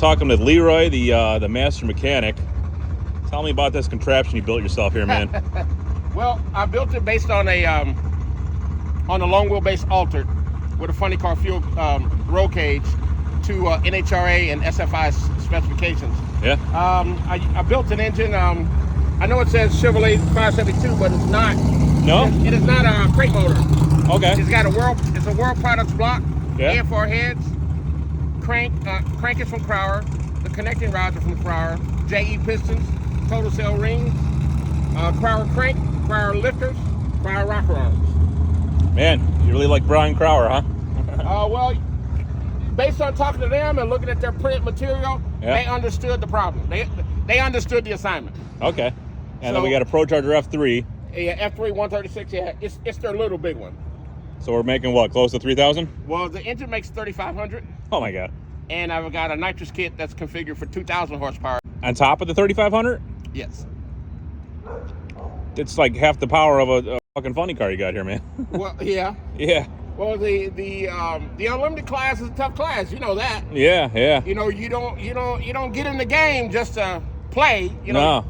talking with Leroy, the master mechanic. Tell me about this contraption you built yourself here, man. Well, I built it based on a long wheelbase altered with a funny car fuel roll cage to NHRA and SFI specifications. Yeah. I built an engine. I know it says Chevrolet 572, but it's not. No. It is not a crate motor. Okay. It's got a world products block. Yeah. AFR heads. Crank is from Crower. The connecting rods are from Crower. JE pistons. Total cell rings. Crower crank. Crower lifters. Crower rocker arms. Man, you really like Brian Crower, huh? Well, based on talking to them and looking at their print material, Yeah. they understood the problem. They understood the assignment. Okay. And then So- we got a ProCharger F3. Yeah, F3 136. Yeah, it's their little big one. So we're making what, close to 3,000? Well, the engine makes 3,500, Oh my God. and I've got a nitrous kit that's configured for 2,000 horsepower. On top of the 3,500? Yes. It's like half the power of a fucking funny car you got here, man. Well, yeah. Yeah. Well, the unlimited class is a tough class. You know that. Yeah, yeah. You know, you don't get in the game just to play. You know. No.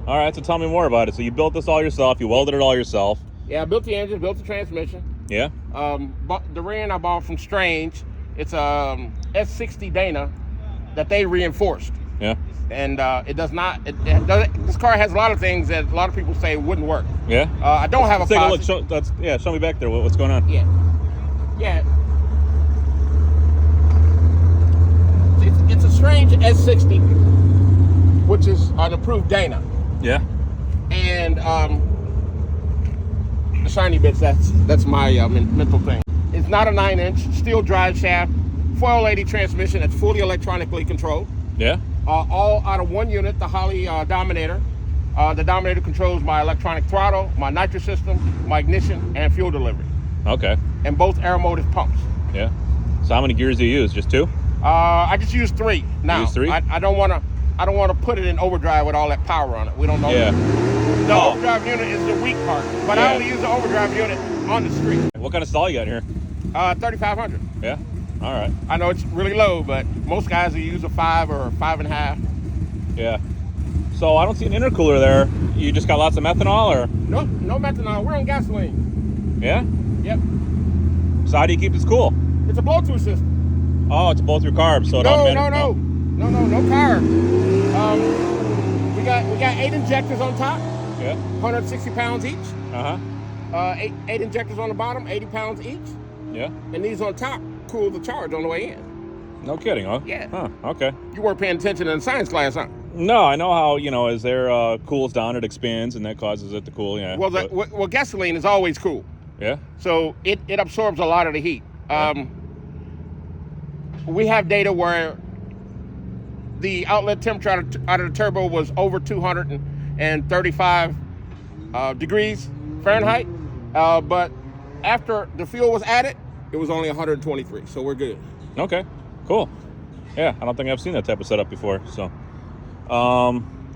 All right, so tell me more about it. So you built this all yourself. You welded it all yourself. Yeah, I built the engine, built the transmission. Yeah. The rear end I bought from Strange. It's a S60 Dana that they reinforced. Yeah. And it does not. This car has a lot of things that a lot of people say wouldn't work. Yeah. I don't have a. Let's take a look. Show me back there. What's going on? Yeah. Yeah. It's a Strange S60, which is an approved Dana. Yeah. And the shiny bits, that's my mental thing. It's not a 9-inch steel drive shaft, 480 transmission that's fully electronically controlled. Yeah. All out of one unit, the Holley Dominator. The Dominator controls my electronic throttle, my nitrous system, my ignition, and fuel delivery. Okay. And both aeromotive pumps. Yeah. So how many gears do you use? Just 2? I just use 3 now. Use 3? I don't want to put it in overdrive with all that power on it. We don't know. Yeah. The overdrive unit is the weak part, but I only use the overdrive unit on the street. What kind of stall you got here? 3,500. Yeah. All right. I know it's really low, but most guys will use a 5 or 5.5. Yeah. So I don't see an intercooler there. You just got lots of methanol, or? No methanol. We're on gasoline. Yeah. Yep. So how do you keep this cool? It's a blow-through system. Oh, it's both your carbs, so it No automatically. No carbs. We got 8 injectors on top. Yeah. 160 pounds each. Uh-huh. 8 injectors on the bottom, 80 pounds each. Yeah. And these on top cool the charge on the way in. No kidding, huh? Yeah. Huh, okay. You weren't paying attention in science class, huh? No, I know how, as there cools down, it expands, and that causes it to cool, yeah. Well, gasoline is always cool. Yeah? So it absorbs a lot of the heat. We have data where the outlet temperature out of the turbo was over 235 degrees Fahrenheit, but after the fuel was added, it was only 123, so we're good. Okay, cool. Yeah, I don't think I've seen that type of setup before, so.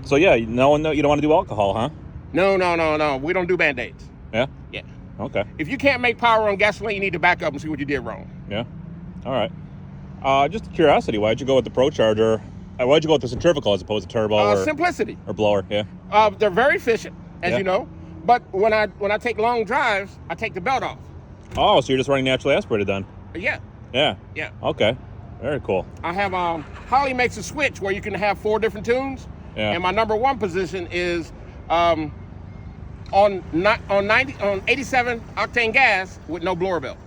So yeah, you don't want to do alcohol, huh? No, we don't do Band-Aids. Yeah? Yeah. Okay. If you can't make power on gasoline, you need to back up and see what you did wrong. Yeah. All right. Just curiosity, why'd you go with the ProCharger? Why'd you go with the centrifugal as opposed to turbo Simplicity. or blower? Yeah. They're very efficient, as you know. But when I take long drives, I take the belt off. Oh, so you're just running naturally aspirated then? Yeah. Yeah. Yeah. Okay. Very cool. I have Holley makes a switch where you can have 4 different tunes. Yeah. And my number 1 position is on 87 octane gas with no blower belt.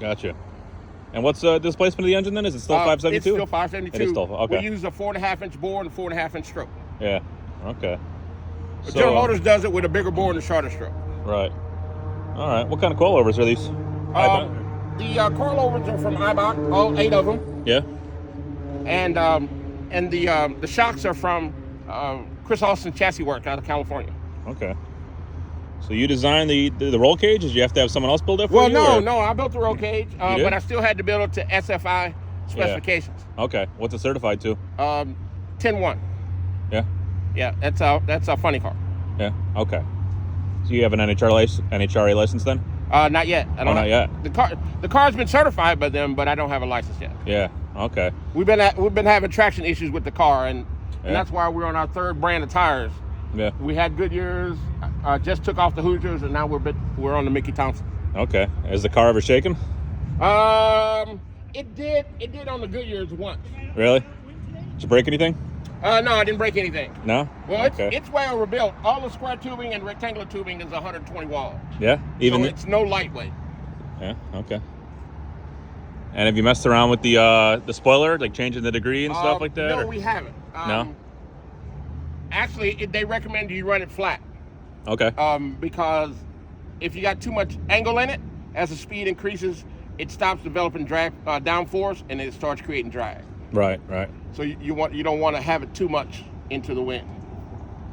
Gotcha. And what's the displacement of the engine then? Is it still 572? It's still 572. It is still, okay. We use a 4.5-inch bore and a 4.5-inch stroke. Yeah. Okay. General Motors does it with a bigger bore and a shorter stroke. Right. All right. What kind of coilovers are these? The coilovers are from Ibach, all 8 of them. Yeah. And the shocks are from Chris Austin Chassis Work out of California. Okay. So you designed the roll cage? Did you have to have someone else build it for you? Well, no, I built the roll cage, but I still had to build it to SFI specifications. Yeah. Okay. What's it certified to? 10-1. Yeah. Yeah, that's a funny car. Yeah. Okay. So you have an NHRA license then? Not yet. I don't not yet. The car's been certified by them, but I don't have a license yet. Yeah. Okay. We've been having traction issues with the car, and Yeah. that's why we're on our third brand of tires. Yeah. We had Goodyears, just took off the Hoosiers, and now we're on the Mickey Thompson. Okay. Is the car ever shaken? It did on the Goodyears once. Really? Did you break anything? No, I didn't break anything. No? Well, okay. it's way overbuilt. All the square tubing and rectangular tubing is 120 wall. Yeah? Even so it's no lightweight. Yeah, okay. And have you messed around with the spoiler, like changing the degree and stuff like that? No, or? we haven't. No? Actually, they recommend you run it flat. Okay. Because if you got too much angle in it, as the speed increases, it stops developing drag downforce, and it starts creating drag. Right. So you don't want to have it too much into the wind.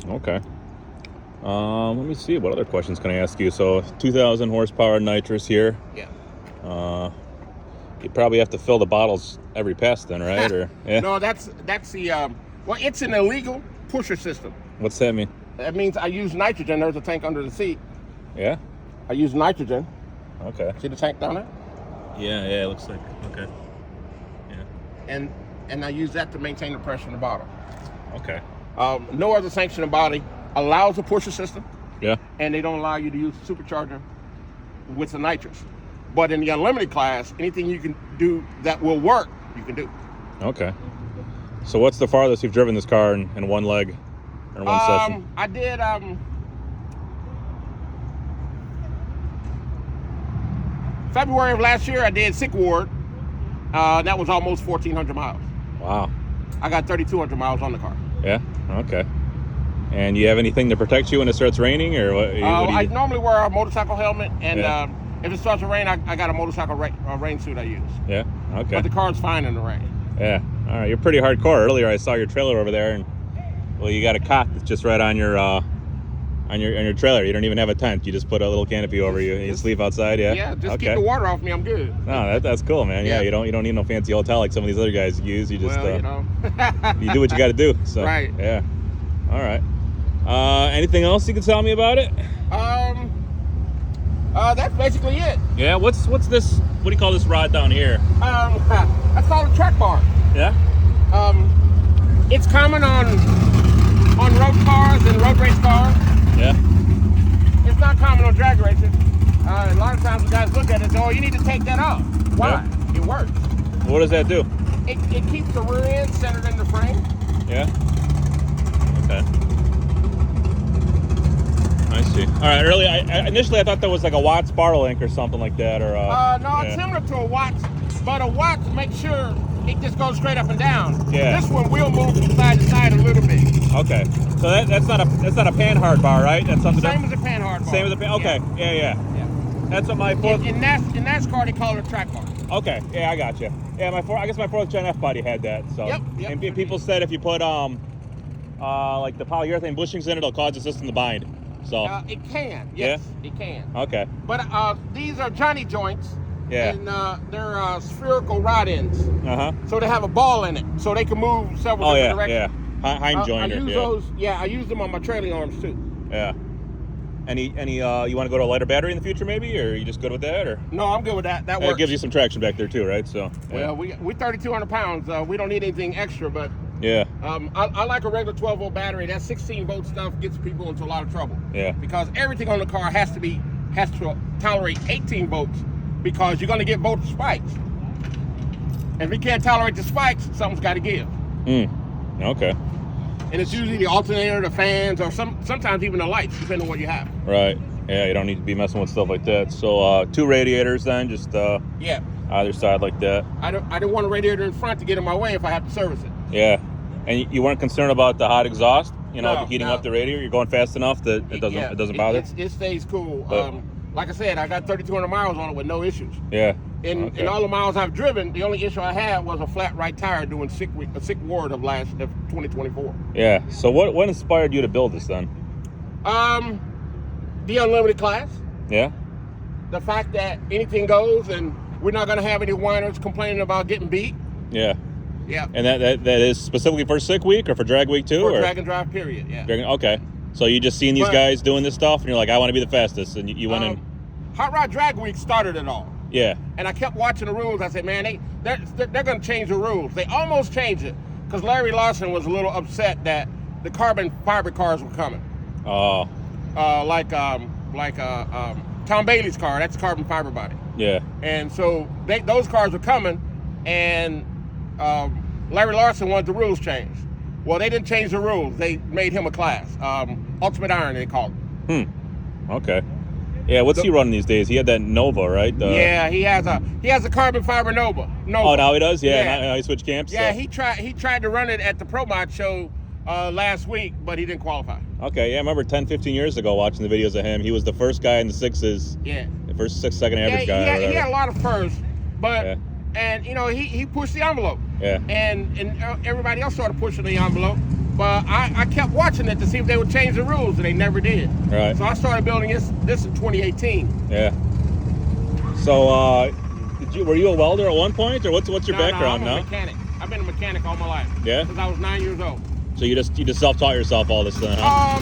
Okay. Let me see. What other questions can I ask you? So 2,000 horsepower nitrous here. Yeah. You probably have to fill the bottles every pass then, right? Or yeah. No, that's the well, it's an illegal pusher system. What's that mean? That means I use nitrogen. There's a tank under the seat. Yeah. I use nitrogen. Okay. See the tank down there? Yeah. It looks like okay. Yeah. And I use that to maintain the pressure in the bottle. Okay. No other sanctioning body allows a pusher system. Yeah. And they don't allow you to use the supercharger with the nitrous. But in the unlimited class, anything you can do that will work, you can do. Okay. So what's the farthest you've driven this car in one leg or in one session? I did February of last year, I did SICKWEEK. That was almost 1,400 miles. Wow. I got 3,200 miles on the car. Yeah. Okay. And you have anything to protect you when it starts raining, or what? I normally wear a motorcycle helmet, and Yeah. if it starts to rain, I got a motorcycle rain suit I use. Yeah. Okay. But the car's fine in the rain. Yeah. All right. You're pretty hardcore. Earlier, I saw your trailer over there, and well, you got a cot that's just right on your trailer. You don't even have a tent. You just put a little canopy over you, and you sleep outside. Yeah. Yeah. Just okay. keep the water off me. I'm good. No, that's cool, man. Yeah. Yeah. You don't need no fancy hotel like some of these other guys use. You just Well, you know. you do what you got to do. So Right. Yeah. All right. Anything else you can tell me about it? That's basically it. Yeah. What's this? What do you call this rod down here? That's called a track bar. Yeah. It's common on road cars and road race cars. Yeah. It's not common on drag races. A lot of times the guys look at it and say, oh, you need to take that off. Why? Yeah. It works. What does that do? It keeps the rear end centered in the frame. Yeah. Okay. I see. All right. Initially, I thought that was like a Watts bar link or something like that, or. No, it's similar to a Watts, but a Watts makes sure it just goes straight up and down. Yeah. This one will move from side to side a little bit. Okay. So that's not a panhard bar, right? That's something. Same as a panhard bar. Same as a pan. Okay. Yeah. That's what my fourth. In NASCAR, they call it a track bar. Okay. Yeah, I got you. Yeah, I guess my fourth Gen F body had that. So. Yep. And people said if you put like the polyurethane bushings in it, it'll cause the system to bind. So. It can. Yes. Yeah? It can. Okay. But these are Johnny joints. Yeah. And they're spherical rod ends. So they have a ball in it, so they can move several different directions. Yeah. Heim joiner. I use those. Yeah, I use them on my trailing arms too. Yeah. Any you want to go to a lighter battery in the future maybe, or are you just good with that, or? No, I'm good with that. That It works. gives you some traction back there too, right? So. Yeah. Well, we 3,200 pounds. We don't need anything extra, but Yeah. I like a regular 12-volt battery. That 16-volt stuff gets people into a lot of trouble. Yeah. Because everything on the car has to tolerate 18 volts, because you're going to get voltage spikes. And if you can't tolerate the spikes, something's got to give. Okay. And it's usually the alternator, the fans, or sometimes even the lights, depending on what you have. Right. Yeah, you don't need to be messing with stuff like that. So 2 radiators then, just Yeah. either side like that. I don't want a radiator in front to get in my way if I have to service it. Yeah. And you weren't concerned about the hot exhaust, No, heating no. up the radiator? You're going fast enough that it doesn't bother? It stays cool. But- Like I said, I got 3,200 miles on it with no issues. Yeah. In all the miles I've driven, the only issue I had was a flat right tire doing SICKWEEK of 2024. Yeah. So what inspired you to build this then? The unlimited class. Yeah. The fact that anything goes, and we're not going to have any whiners complaining about getting beat. Yeah. Yeah. And that is specifically for SICKWEEK or for Drag Week too? For or? drag and drive, period. Yeah. Okay. So you just seen these But- guys doing this stuff, and you're like, I want to be the fastest, and you went in. Hot Rod Drag Week started it all. Yeah. And I kept watching the rules. I said, man, they're going to change the rules. They almost changed it because Larry Larson was a little upset that the carbon fiber cars were coming. Oh. Like Tom Bailey's car. That's a carbon fiber body. Yeah. And so those cars were coming, and Larry Larson wanted the rules changed. Well, they didn't change the rules. They made him a class. Ultimate Iron, they called it. Okay. Yeah, what's he running these days? He had that Nova, right? Yeah, he has a carbon fiber Nova. Oh, now he does? Yeah. Now he switched camps? Yeah, so. he tried to run it at the Pro Mod show last week, but he didn't qualify. Okay, yeah, I remember 10, 15 years ago watching the videos of him. He was the first guy in the sixes. Yeah. The first 6-second average guy. He had a lot of firsts, but Yeah. and you know he pushed the envelope. Yeah. And everybody else started pushing the envelope, but I kept watching it to see if they would change the rules, and they never did. Right. So I started building this in 2018. Yeah. So were you a welder at one point, or what's your background I'm now? a mechanic. I've been a mechanic all my life. Yeah. Since I was 9 years old. So you just self-taught yourself all this then, huh?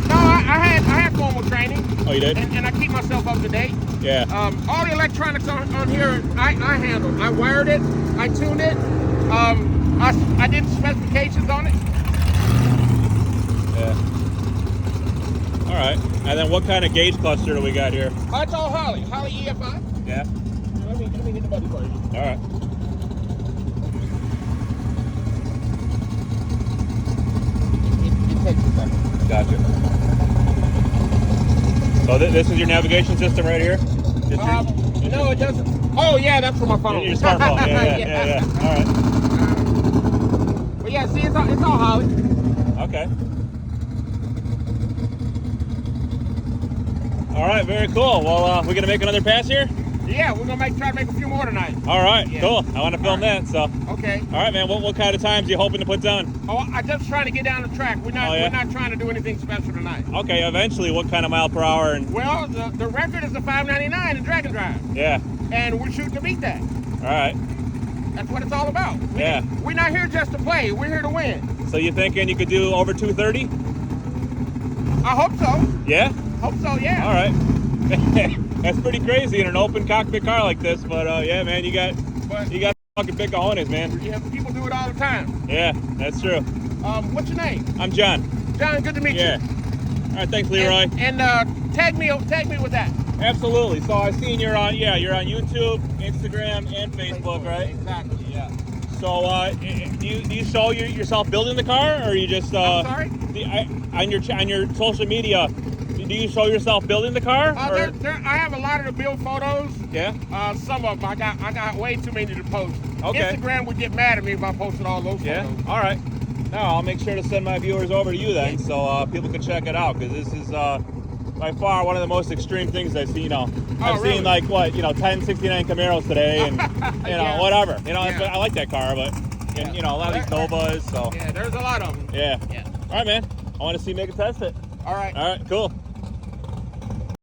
No, I had formal training. Oh, you did? And I keep myself up to date. Yeah. All the electronics on here, I handled. I wired it. I tuned it. I did specifications on it. Yeah. All right. And then what kind of gauge cluster do we got here? It's all Holley EFI. Yeah. Let me hit the button for you. All right. It takes a second. Gotcha. So this is your navigation system right here? No, it doesn't. Oh, yeah, that's for my phone. Your smartphone. Yeah. All right. But yeah, see, it's all Holley. Okay. All right, very cool. Well, we're gonna make another pass here? Yeah, we're gonna try to make a few more tonight. All right, Yeah. cool. I want to film that, so. Okay. All right, man. What kind of times are you hoping to put down? Oh, I'm just trying to get down the track. We're not trying to do anything special tonight. Okay, eventually, what kind of mile per hour? And Well, the record is the 599 in Drag and Drive, yeah. and we're shooting to beat that. All right. That's what it's all about. Yeah. We're not here just to play. We're here to win. So you thinking you could do over 230? I hope so. Yeah. Hope so. Yeah. All right. That's pretty crazy in an open cockpit car like this, but yeah, man, you got fucking big cojones, man. Yeah, people do it all the time. Yeah, that's true. What's your name? I'm John. John. Good to meet Yeah. you. All right, thanks, Leroy. And tag me with that. Absolutely. So I've seen you're on YouTube, Instagram, and Facebook, right? Exactly. Yeah. So do you show yourself building the car, or you just I'm sorry? on your social media? Do you show yourself building the car? I have a lot of the build photos. Yeah. Some of them I got way too many to post. Okay. Instagram would get mad at me if I posted all those Yeah. photos. All right. No, I'll make sure to send my viewers over to you then, so people can check it out, because this is by far one of the most extreme things I've seen. I've really? seen like 1069 Camaros today, and Yeah. whatever. Yeah. I like that car, but and, a lot of these Novas. So Yeah, there's a lot of them. yeah. Yeah. All right, man. I want to see you make a test it. All right. All right, cool.